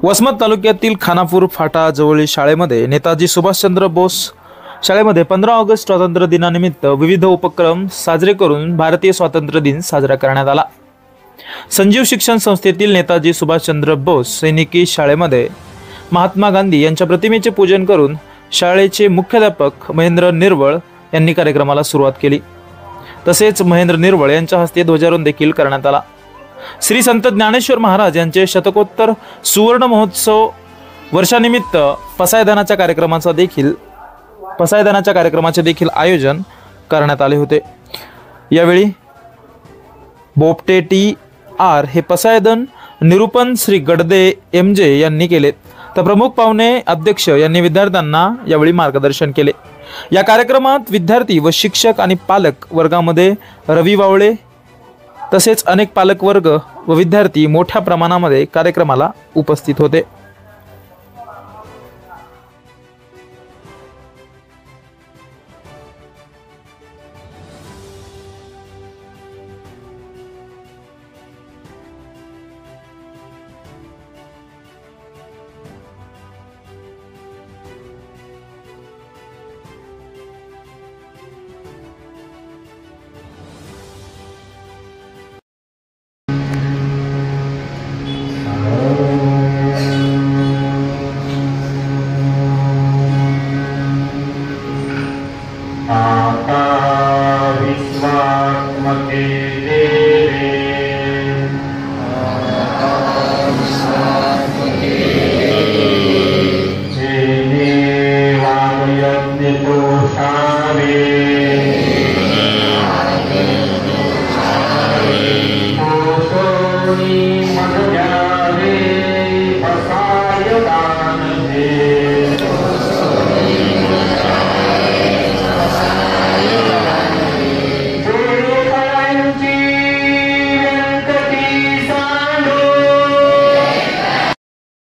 वसमत तालुक्यातील खानापूर फाटा जवळील शाळेमध्ये नेताजी सुभाषचंद्र बोस शाळेमध्ये 15 ऑगस्ट स्वातंत्र्य दिनानिमित्त विविध उपक्रम साजरे करून भारतीय स्वातंत्र्य दिन साजरा करण्यात आला। संजीव शिक्षण संस्थेतील नेताजी सुभाषचंद्र बोस सैनिकी शाळेमध्ये महात्मा गांधी यांच्या प्रतिमेचे पूजन करून शाळेचे मुख्याध्यापक महेंद्र निर्वळ यांनी कार्यक्रमाला सुरुवात केली। तसेच महेंद्र निर्वळ यांच्या हस्ते ध्वजारोहण देखील करण्यात आला। श्री संत ज्ञानेश्वर महाराज यांचे शतकोत्तर सुवर्ण महोत्सव वर्षानिमित्त पसायदानाच्या कार्यक्रमाचे देखील आयोजन करण्यात आले होते। यावेळी बोपटे टी.आर. हे पसायदान निरूपण श्री गडदे एम.जे. यांनी केले, तर प्रमुख पाहुणे अध्यक्ष यांनी विद्यार्थ्यांना यावेळी मार्गदर्शन केले। या कार्यक्रमात विद्यार्थी व शिक्षक आणि पालक वर्गामध्ये रवी वावळे तसेच अनेक पालक वर्ग व विद्यार्थी मोठ्या प्रमाणामध्ये कार्यक्रमाला उपस्थित होते।